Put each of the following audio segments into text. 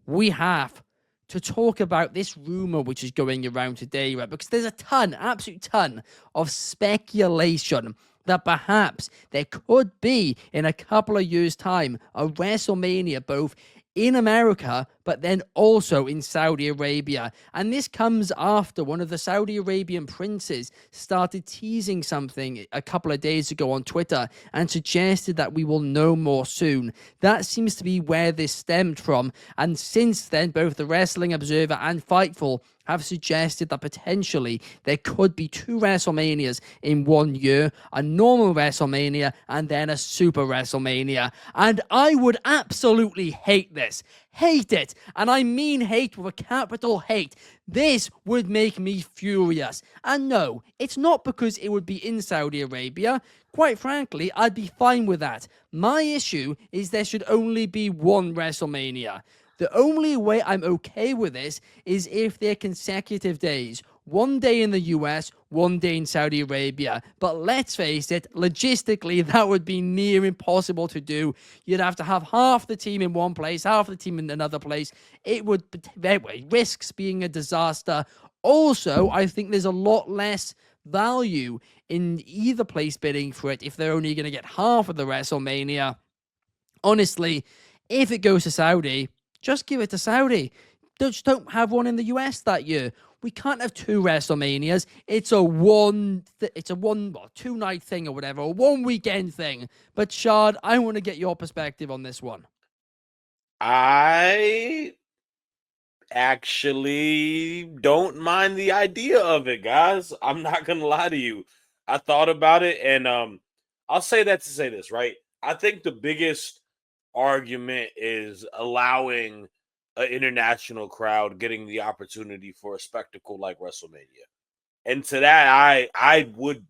we have to talk about this rumor which is going around today, right? Because there's a ton, absolute ton of speculation that perhaps there could be in a couple of years' time a WrestleMania both in America, but then also in Saudi Arabia. And this comes after one of the Saudi Arabian princes started teasing something a couple of days ago on Twitter and suggested that we will know more soon. That seems to be where this stemmed from. And since then, both the Wrestling Observer and Fightful have suggested that potentially there could be two WrestleManias in 1 year, a normal WrestleMania and then a Super WrestleMania. And I would absolutely hate this. Hate it. And I mean hate with a capital hate. This would make me furious. And no, it's not because it would be in Saudi Arabia. Quite frankly, I'd be fine with that. My issue is there should only be one WrestleMania. The only way I'm okay with this is if they're consecutive days. 1 day in the US, 1 day in Saudi Arabia. But let's face it, logistically, that would be near impossible to do. You'd have to have half the team in one place, half the team in another place. It would risks being a disaster. Also, I think there's a lot less value in either place bidding for it if they're only going to get half of the WrestleMania. Honestly, if it goes to Saudi, just give it to Saudi. Just don't have one in the US that year. We can't have two WrestleManias. It's a 2 night thing or whatever, a 1 weekend thing. But Shad, I want to get your perspective on this one. I actually don't mind the idea of it, guys. I'm not gonna lie to you. I thought about it, and I'll say that to say this, right? I think the biggest argument is allowing an international crowd getting the opportunity for a spectacle like WrestleMania. And to that, I would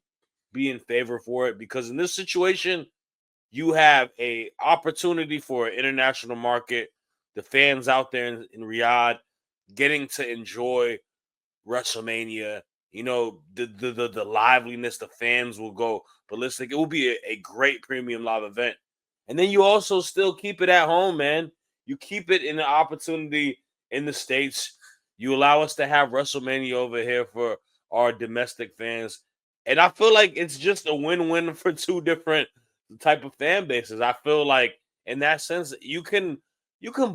be in favor for it because in this situation, you have a opportunity for an international market, the fans out there in Riyadh getting to enjoy WrestleMania. You know, the liveliness, the fans will go ballistic. It will be a great premium live event. And then you also still keep it at home, man. You keep it in the opportunity in the States. You allow us to have WrestleMania over here for our domestic fans. And I feel like it's just a win-win for two different type of fan bases. I feel like in that sense, you can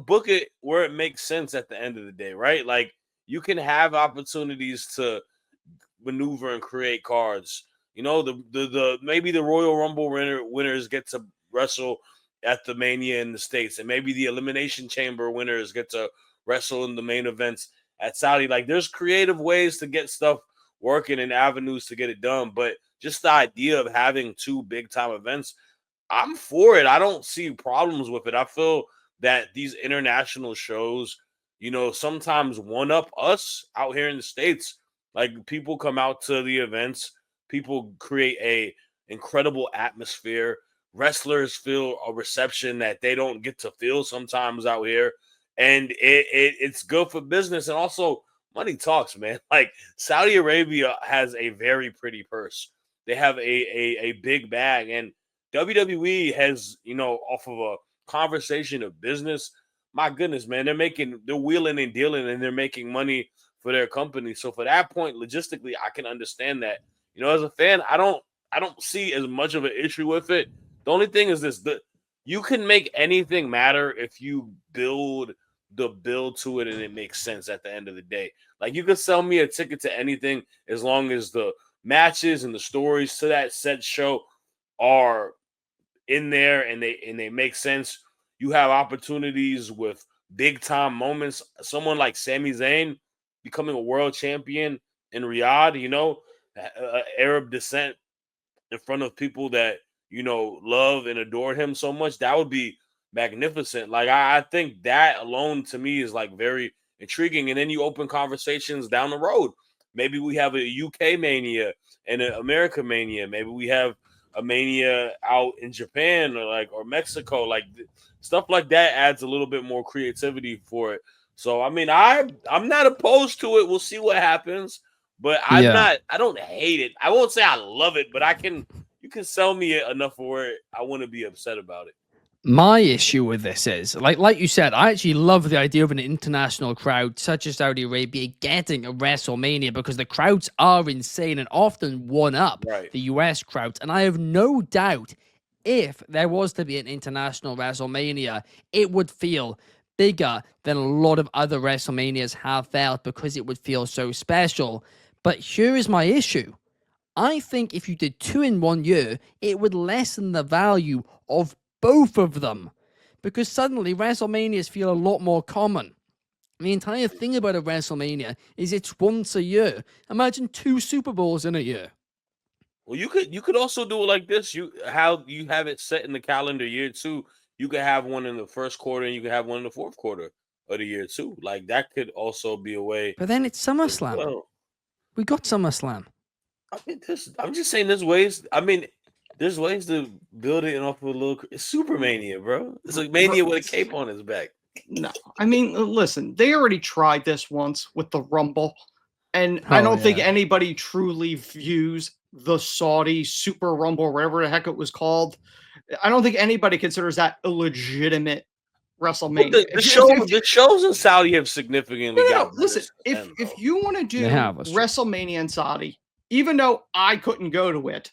book it where it makes sense at the end of the day, right? Like you can have opportunities to maneuver and create cards. You know, the maybe the Royal Rumble winners get to wrestle at the Mania in the States, and maybe the Elimination Chamber winners get to wrestle in the main events at Saudi. Like, there's creative ways to get stuff working and avenues to get it done. But just the idea of having two big time events, I'm for it. I don't see problems with it. I feel that these international shows, sometimes one up us out here in the States. Like people come out to the events, people create a incredible atmosphere. Wrestlers feel a reception that they don't get to feel sometimes out here. And it's good for business. And also money talks, man. Like Saudi Arabia has a very pretty purse. They have a big bag. And WWE has, off of a conversation of business, my goodness, man, they're wheeling and dealing and they're making money for their company. So for that point, logistically, I can understand that. As a fan, I don't see as much of an issue with it. The only thing is this: you can make anything matter if you build the build to it and it makes sense at the end of the day. Like you could sell me a ticket to anything as long as the matches and the stories to that said show are in there and they make sense. You have opportunities with big time moments. Someone like Sami Zayn becoming a world champion in Riyadh, Arab descent in front of people that love and adore him so much. That would be magnificent. Like I think that alone to me is like very intriguing. And then you open conversations down the road. Maybe we have a UK mania and an America mania. Maybe we have a mania out in Japan or Mexico. Like stuff like that adds a little bit more creativity for it. So I mean, I'm not opposed to it. We'll see what happens, but Yeah. I don't hate it. I won't say I love it, but you can sell me it enough for it. I wouldn't be upset about it. My issue with this is, like you said, I actually love the idea of an international crowd such as Saudi Arabia getting a WrestleMania because the crowds are insane and often one up Right. the US crowds. And I have no doubt if there was to be an international WrestleMania, it would feel bigger than a lot of other WrestleManias have felt because it would feel so special. But here is my issue. I think if you did two in 1 year, it would lessen the value of both of them because suddenly WrestleManias feel a lot more common. The entire thing about a WrestleMania is it's once a year. Imagine 2 Super Bowls in a year. Well, you could also do it like this. You have it set in the calendar year too. You could have one in the first quarter and you could have one in the fourth quarter of the year too. Like that could also be a way. But then it's SummerSlam. Well, We got SummerSlam. I mean, I'm just saying there's ways. I mean, there's ways to build it off of a little. It's Super Mania, bro. It's like Mania with a cape on his back. No, I mean, listen, they already tried this once with the Rumble, and I don't think anybody truly views the Saudi Super Rumble, whatever the heck it was called. I don't think anybody considers that a legitimate WrestleMania. The shows in Saudi have significantly got listen, if you want to do WrestleMania in Saudi, even though I couldn't go to it,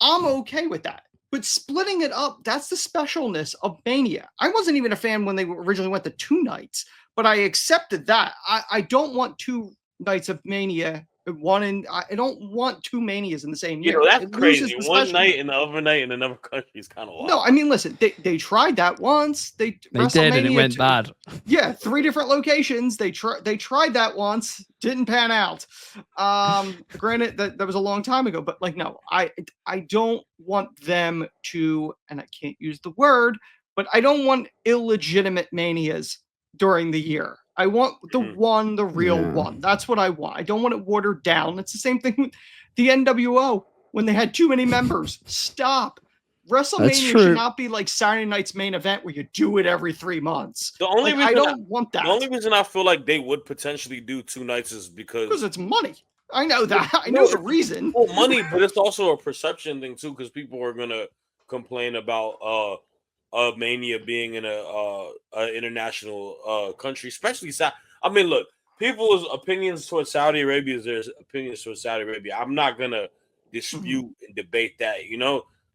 I'm okay with that. But splitting it up, that's the specialness of Mania. I wasn't even a fan when they originally went to 2 nights, but I accepted that. I don't want 2 nights of Mania. I don't want 2 Manias in the same year. That's crazy. One night and the other night in another country is kind of wild. No, I mean, listen, they tried that once. They did, and it went bad. Yeah, 3 different locations. They tried that once, didn't pan out. Granted, that was a long time ago, but like, no, I don't want them to, and I can't use the word, but I don't want illegitimate Manias during the year. I want the real one. That's what I want. I don't want it watered down. It's the same thing with the NWO when they had too many members. Stop. WrestleMania should not be like Saturday Night's Main Event where you do it every 3 months. I don't want that. The only reason I feel like they would potentially do 2 nights is because it's money. I know that. I know the reason. Well, money, but it's also a perception thing too, because people are gonna complain about Mania being in a international country, especially I mean, look, people's opinions towards Saudi Arabia is their opinions towards Saudi Arabia. I'm not gonna dispute and debate that,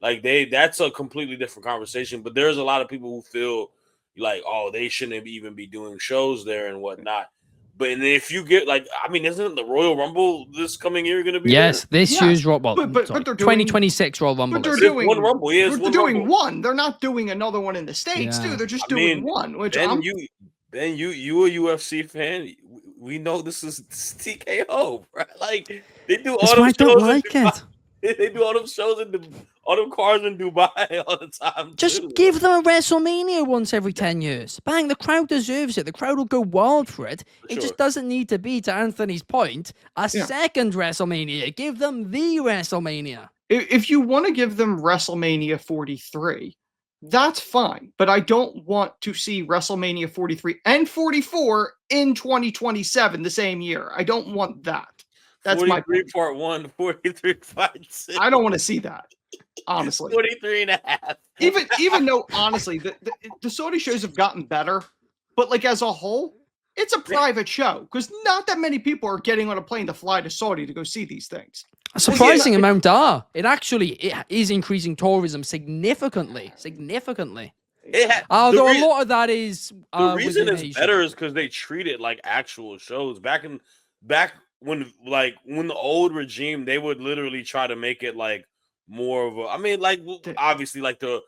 like that's a completely different conversation. But there's a lot of people who feel like, oh, they shouldn't even be doing shows there and whatnot. But and if you get isn't the Royal Rumble this coming year going to be? Yes, there? This year's Rumble. But they're doing 2026 Royal Rumble. But they're doing one Rumble. They're doing one. They're not doing another one in the States, too. They're just doing one. Which you a UFC fan? We know this is TKO, right? Like they do all those shows. They do all them shows all them cars in Dubai all the time. Just give them a WrestleMania once every 10 years. Bang, the crowd deserves it. The crowd will go wild for it. It just doesn't need to be, to Anthony's point, a second WrestleMania. Give them the WrestleMania. If you want to give them WrestleMania 43, that's fine. But I don't want to see WrestleMania 43 and 44 in 2027, the same year. I don't want that. That's 43 part 1, 43 part 6. I don't want to see that, honestly. 43 and a half. Even though, honestly, the Saudi shows have gotten better, but like as a whole, it's a private show because not that many people are getting on a plane to fly to Saudi to go see these things. A surprising amount are. It is increasing tourism significantly. Although a lot of that is the reason it's better is because they treat it like actual shows. Back when the old regime, they would literally try to make it like more of obviously like the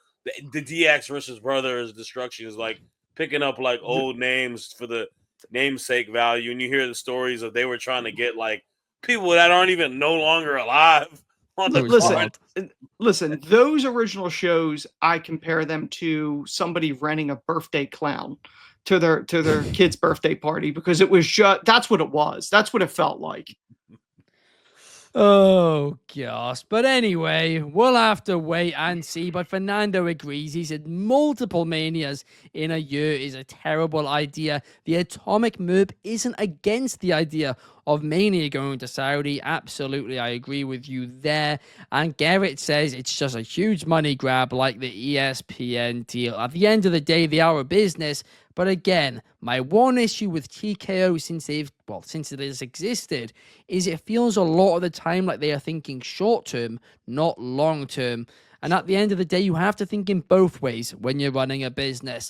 DX versus Brothers Destruction is like picking up like old names for the namesake value, and you hear the stories of they were trying to get like people that aren't even no longer alive on the listen, those original shows, I compare them to somebody renting a birthday clown to their kid's birthday party because it was that's what it was. That's what it felt like. Oh gosh. But anyway, we'll have to wait and see. But Fernando agrees. He said multiple Manias in a year is a terrible idea. The Atomic Merp isn't against the idea of Mania going to Saudi. Absolutely, I agree with you there. And Garrett says it's just a huge money grab like the ESPN deal. At the end of the day, they are a business. But again, my one issue with TKO since it has existed is it feels a lot of the time like they are thinking short term, not long term. And at the end of the day, you have to think in both ways when you're running a business.